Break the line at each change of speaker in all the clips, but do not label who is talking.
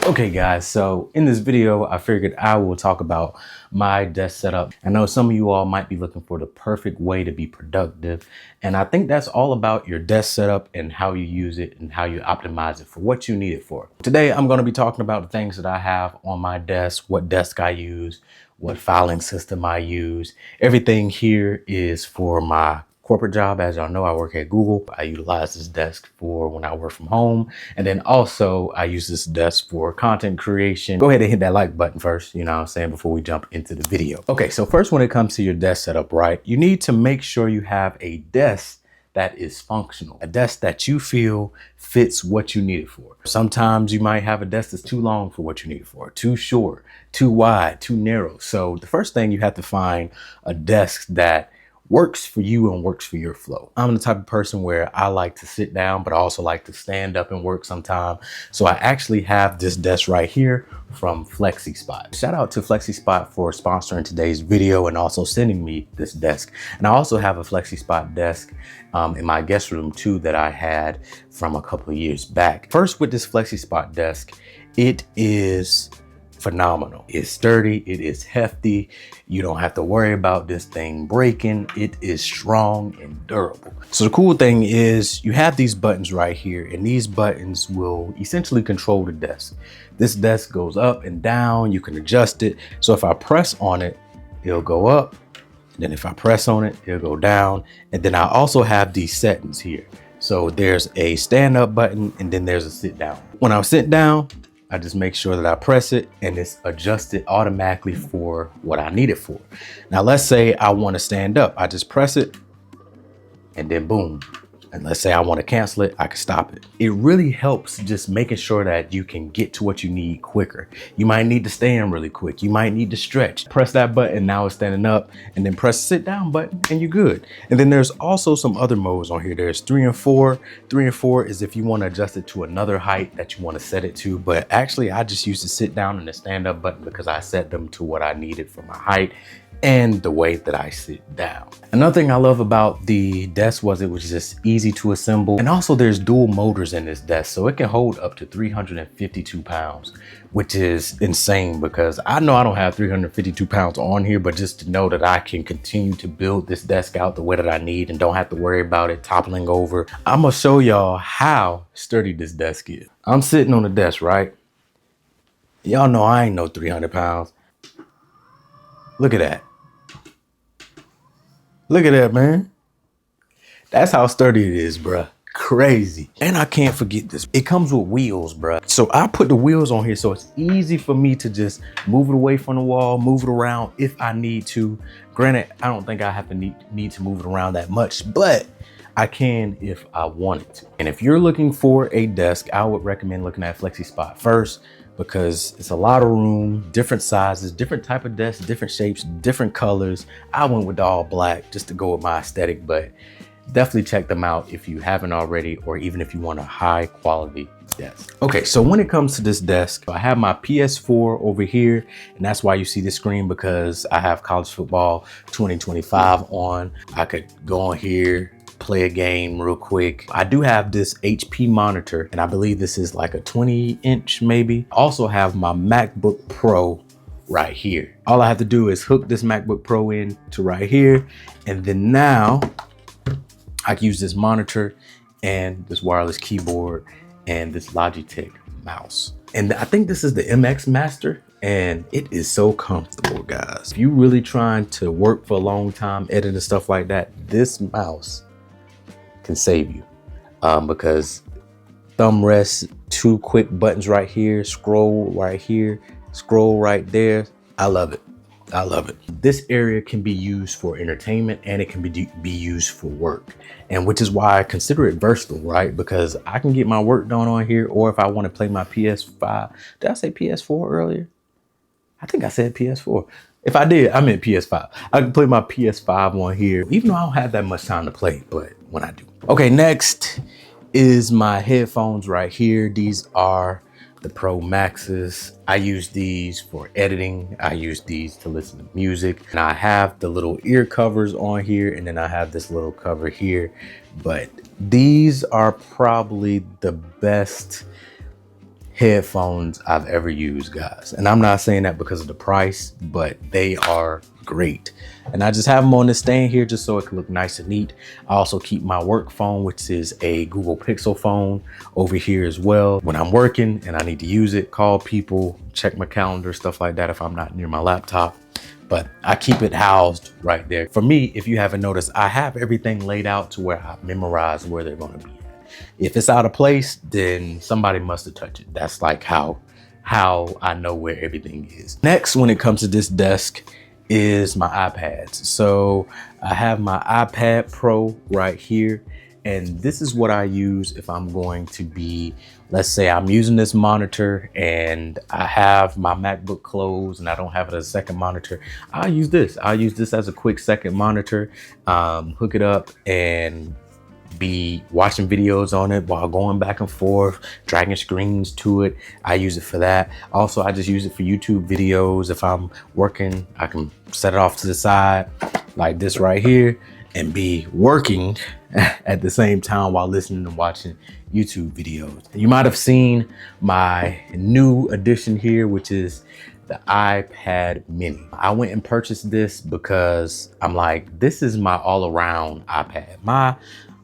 Okay guys, so in this video, I figured I will talk about my desk setup. I know some of you all might be looking for the perfect way to be productive. And I think that's all about your desk setup and how you use it and how you optimize it for what you need it for. Today, I'm going to be talking about the things that I have on my desk, what desk I use, what filing system I use. Everything here is for my corporate job. As y'all know, I work at Google. I utilize this desk for when I work from home. And then also I use this desk for content creation. Go ahead and hit that like button first, you know what I'm saying, before we jump into the video. Okay, so first when it comes to your desk setup, right, you need to make sure you have a desk that is functional, a desk that you feel fits what you need it for. Sometimes you might have a desk that's too long for what you need it for, too short, too wide, too narrow. So the first thing, you have to find a desk that works for you and works for your flow. I'm the type of person where I like to sit down, but I also like to stand up and work sometime. So I actually have this desk right here from FlexiSpot. Shout out to FlexiSpot for sponsoring today's video and also sending me this desk. And I also have a FlexiSpot desk in my guest room too that I had from a couple of years back. First, with this FlexiSpot desk, it is phenomenal. It's sturdy, it is hefty. You don't have to worry about this thing breaking. It is strong and durable. So the cool thing is you have these buttons right here, and these buttons will essentially control the desk. This desk goes up and down. You can adjust it. So if I press on it, it'll go up. Then if I press on it, it'll go down. And then I also have these settings here. So there's a stand up button and then there's a sit down. When I sit down, I just make sure that I press it and it's adjusted automatically for what I need it for. Now, let's say I want to stand up. I just press it and then boom. And let's say I want to cancel it, I can stop it. It really helps just making sure that you can get to what you need quicker. You might need to stand really quick. You might need to stretch. Press that button, now it's standing up, and then press the sit down button and you're good. And then there's also some other modes on here. There's 3 and 4. 3 and 4 is if you want to adjust it to another height that you want to set it to. But actually, I just use the sit down and the stand up button because I set them to what I needed for my height and the way that I sit down. Another thing I love about the desk was it was just easy to assemble. And also there's dual motors in this desk, so it can hold up to 352 pounds, which is insane because I know I don't have 352 pounds on here, but just to know that I can continue to build this desk out the way that I need and don't have to worry about it toppling over. I'm gonna show y'all how sturdy this desk is. I'm sitting on the desk, right? Y'all know I ain't no 300 pounds. Look at that. Look at that, man. That's how sturdy it is, bruh. Crazy. And I can't forget this. It comes with wheels, bruh. So I put the wheels on here so it's easy for me to just move it away from the wall, move it around if I need to. Granted, I don't think I have to need to move it around that much, but I can if I wanted to. And if you're looking for a desk, I would recommend looking at FlexiSpot first, because it's a lot of room, different sizes, different type of desks, different shapes, different colors. I went with all black just to go with my aesthetic, but definitely check them out if you haven't already, or even if you want a high quality desk. Okay, so when it comes to this desk, I have my PS4 over here, and that's why you see the screen, because I have college football 2025 on. I could go on here, play a game real quick. I do have this HP monitor, and I believe this is like a 20-inch maybe. I also have my MacBook Pro right here. All I have to do is hook this MacBook Pro in to right here, and then now I can use this monitor and this wireless keyboard and this Logitech mouse. And I think this is the MX Master, and it is so comfortable, guys. If you're really trying to work for a long time, editing stuff like that, this mouse can save you, because thumb rest, 2 quick buttons right here, scroll right here, scroll right there. I love it. I love it. This area can be used for entertainment and it can be used for work, and which is why I consider it versatile, right? Because I can get my work done on here, or if I want to play my PS5. Did I say PS4 earlier? I think I said PS4. If I did, I meant PS5. I can play my PS5 on here, even though I don't have that much time to play, but when I do. Okay, next is my headphones right here. These are the Pro Maxes. I use these for editing. I use these to listen to music. And I have the little ear covers on here, and then I have this little cover here. But these are probably the best headphones I've ever used, guys. And I'm not saying that because of the price, but they are great. And I just have them on this stand here just so it can look nice and neat. I also keep my work phone, which is a Google Pixel phone, over here as well. When I'm working and I need to use it, call people, check my calendar, stuff like that if I'm not near my laptop. But I keep it housed right there. For me, if you haven't noticed, I have everything laid out to where I memorize where they're gonna be. If it's out of place, then somebody must have touched it. That's like how I know where everything is. Next, when it comes to this desk, is my iPads. So I have my iPad Pro right here, and this is what I use if I'm going to be, let's say I'm using this monitor and I have my MacBook closed and I don't have it as a second monitor. I'll use this as a quick second monitor, hook it up and be watching videos on it while going back and forth, dragging screens to it. I use it for that. Also, I just use it for YouTube videos. If I'm working, I can set it off to the side like this right here and be working at the same time while listening and watching YouTube videos. You might have seen my new addition here, which is the iPad mini. I went and purchased this because I'm like, this is my all-around iPad. My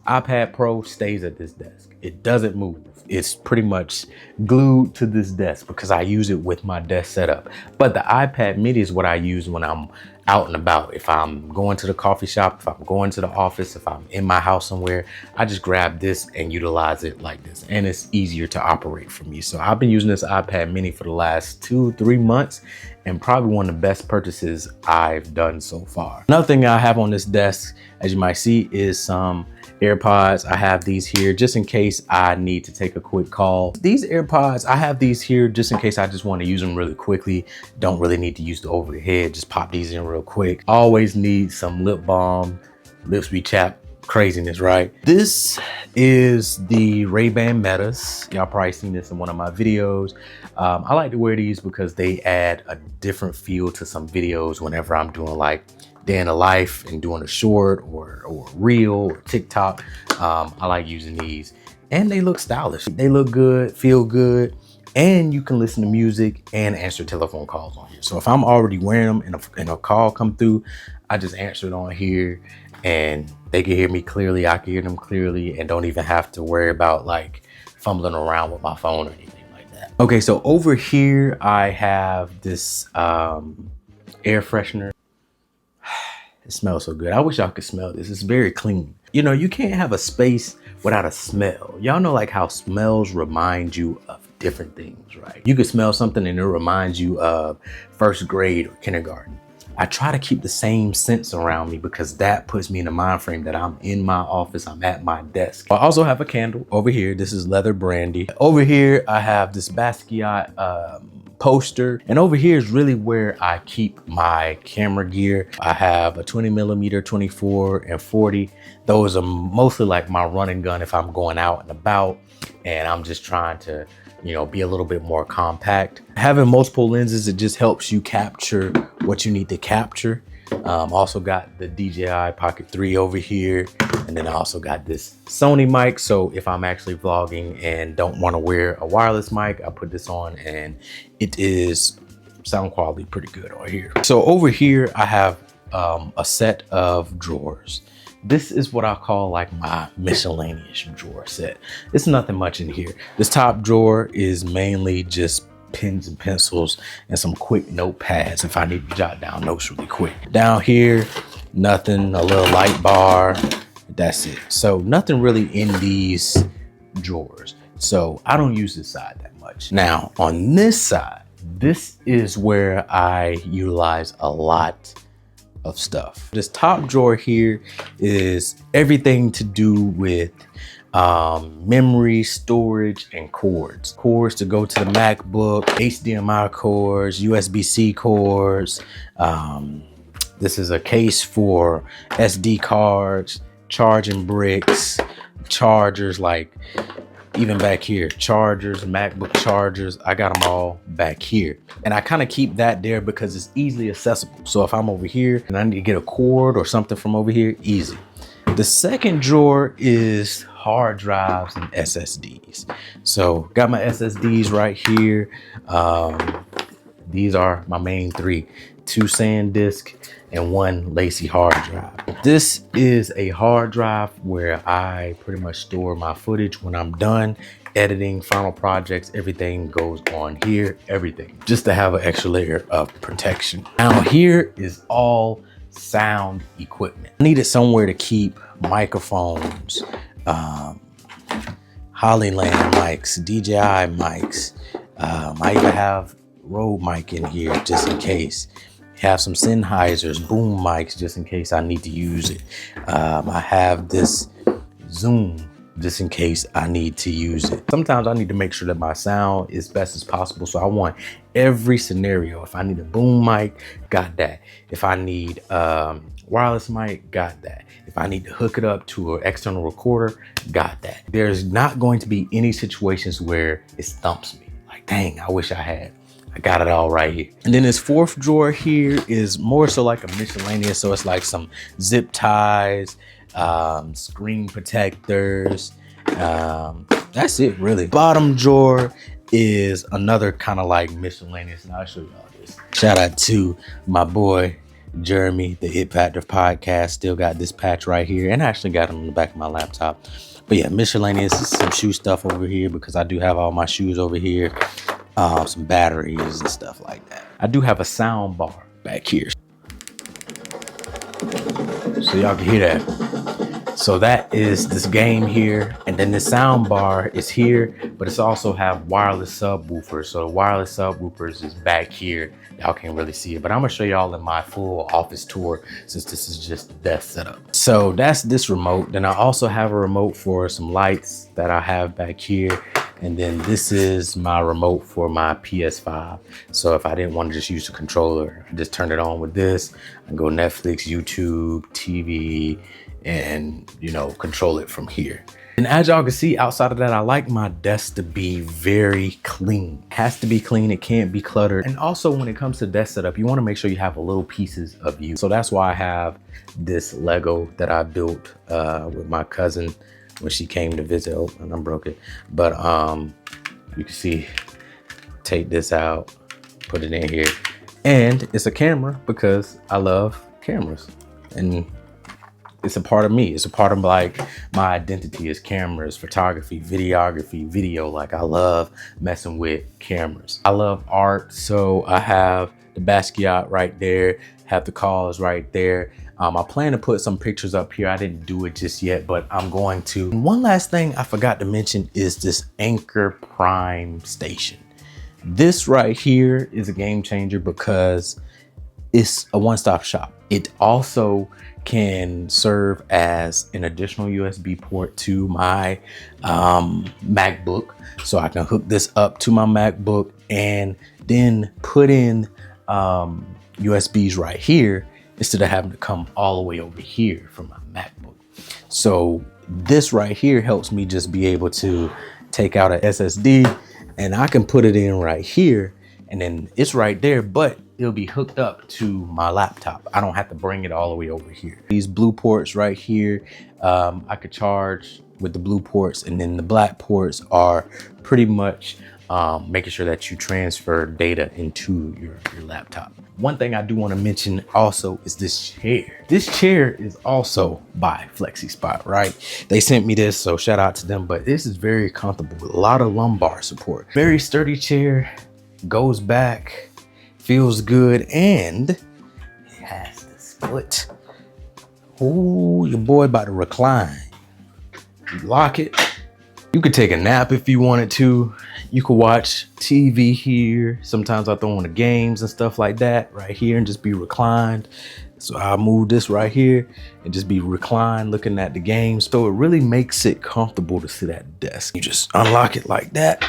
iPad Pro stays at this desk. It doesn't move. It's pretty much glued to this desk because I use it with my desk setup. But the iPad mini is what I use when I'm out and about. If I'm going to the coffee shop, if I'm going to the office, if I'm in my house somewhere, I just grab this and utilize it like this. And it's easier to operate for me. So I've been using this iPad mini for the last 2-3 months and probably one of the best purchases I've done so far. Another thing I have on this desk, as you might see, is some AirPods. I have these here just in case I need to take a quick call. These AirPods, I have these here just in case I just want to use them really quickly. Don't really need to use the over the head. Just pop these in real quick. Always need some lip balm, lips be chapped craziness, right? This is the Ray-Ban Metas. Y'all probably seen this in one of my videos. I like to wear these because they add a different feel to some videos whenever I'm doing like day in the life and doing a short or reel or TikTok. I like using these and they look stylish. They look good, feel good, and you can listen to music and answer telephone calls on here. So if I'm already wearing them and a call come through, I just answer it on here and they can hear me clearly. I can hear them clearly and don't even have to worry about like fumbling around with my phone or anything like that. Okay, so over here I have this air freshener. It smells so good. I wish y'all could smell this. It's very clean. You know, you can't have a space without a smell. Y'all know like how smells remind you of different things, right? You could smell something and it reminds you of first grade or kindergarten. I try to keep the same scents around me because that puts me in the mind frame that I'm in my office, I'm at my desk. I also have a candle over here. This is leather brandy. Over here, I have this Basquiat poster. And over here is really where I keep my camera gear. I have a 20mm, 24 and 40. Those are mostly like my run and gun if I'm going out and about and I'm just trying to, you know, be a little bit more compact. Having multiple lenses, it just helps you capture what you need to capture. Also got the DJI Pocket 3 over here. And then I also got this Sony mic. So if I'm actually vlogging and don't want to wear a wireless mic, I put this on and it is sound quality pretty good on here. So over here, I have a set of drawers. This is what I call like my miscellaneous drawer set. It's nothing much in here. This top drawer is mainly just pens and pencils and some quick notepads if I need to jot down notes really quick. Down here, nothing, a little light bar, that's it. So nothing really in these drawers. So I don't use this side that much. Now on this side, this is where I utilize a lot of stuff. This top drawer here is everything to do with memory, storage, and cords. Cords to go to the MacBook, HDMI cords, USB-C cords. This is a case for SD cards, charging bricks, chargers, like even back here, chargers, MacBook chargers, I got them all back here. And I kind of keep that there because it's easily accessible. So if I'm over here and I need to get a cord or something from over here, easy. The second drawer is hard drives and SSDs. So got my SSDs right here. These are my main three, 2 SanDisk and 1 Lacy hard drive. This is a hard drive where I pretty much store my footage when I'm done editing, final projects, everything goes on here, everything, just to have an extra layer of protection. Now here is all sound equipment. I needed somewhere to keep microphones, Hollyland mics, DJI mics. I even have Rode mic in here just in case. Have some Sennheisers, boom mics just in case I need to use it. I have this Zoom just in case I need to use it. Sometimes I need to make sure that my sound is best as possible. So I want every scenario. If I need a boom mic, got that. If I need wireless mic, got that. If I need to hook it up to an external recorder, got that. There's not going to be any situations where it stumps me. Like, dang, I wish I got it all right here. And then this fourth drawer here is more so like a miscellaneous. So it's like some zip ties, screen protectors. That's it really. Bottom drawer is another kind of like miscellaneous. And I'll show you all this. Shout out to my boy, Jeremy, the It Factor podcast. Still got this patch right here. And I actually got him on the back of my laptop. But yeah, miscellaneous, some shoe stuff over here because I do have all my shoes over here. Some batteries and stuff like that. I do have a sound bar back here, so y'all can hear that. So that is this game here, and then the sound bar is here, but it's also have wireless subwoofers. So the wireless subwoofers is back here. Y'all can't really see it, but I'm gonna show y'all in my full office tour since this is just the desk setup. So that's this remote. Then I also have a remote for some lights that I have back here. And then this is my remote for my PS5. So if I didn't want to just use the controller, I just turn it on with this and go Netflix, YouTube, TV, and control it from here. And as y'all can see, outside of that, I like my desk to be very clean. It has to be clean, it can't be cluttered. And also when it comes to desk setup, you want to make sure you have little pieces of you. So that's why I have this Lego that I built with my cousin when she came to visit. Oh, and I broke it. But you can see, take this out, put it in here. And it's a camera because I love cameras. And it's a part of me. It's a part of like my identity is cameras, photography, videography, video. Like I love messing with cameras. I love art. So I have the Basquiat right there, have the cars right there. I plan to put some pictures up here. I didn't do it just yet, but I'm going to. And one last thing I forgot to mention is this Anchor Prime station. This right here is a game changer because it's a one-stop shop. It also can serve as an additional USB port to my MacBook. So I can hook this up to my MacBook and then put in USBs right here instead of having to come all the way over here from my MacBook. So this right here helps me just be able to take out an SSD and I can put it in right here and then it's right there, but it'll be hooked up to my laptop. I don't have to bring it all the way over here. These blue ports right here, I could charge with the blue ports, and then the black ports are pretty much making sure that you transfer data into your laptop. One thing I do want to mention also is this chair. This chair is also by FlexiSpot, right? They sent me this, so shout out to them, but this is very comfortable with a lot of lumbar support. Very sturdy chair, goes back, feels good, and it has the split. Ooh, your boy about to recline. You lock it. You could take a nap if you wanted to. You could watch TV here. Sometimes I throw on the games and stuff like that right here and just be reclined. So I'll move this right here and just be reclined looking at the game. So it really makes it comfortable to sit at the desk. You just unlock it like that.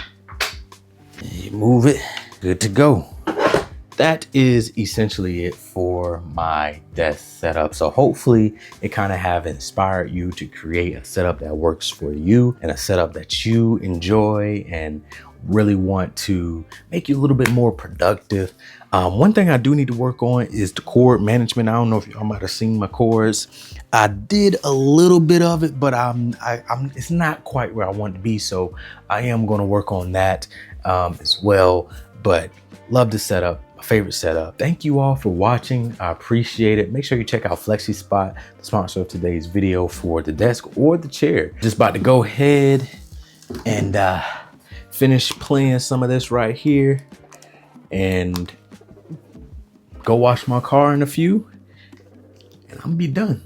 And you move it, good to go. That is essentially it for my desk setup. So hopefully it kind of have inspired you to create a setup that works for you and a setup that you enjoy and really want to make you a little bit more productive. One thing I do need to work on is the cord management. I don't know if y'all might have seen my cords. I did a little bit of it, but it's not quite where I want to be. So I am going to work on that as well. But love the setup, my favorite setup. Thank you all for watching. I appreciate it. Make sure you check out FlexiSpot, the sponsor of today's video, for the desk or the chair. Just about to go ahead and finish playing some of this right here and go wash my car in a few, and I'm gonna be done.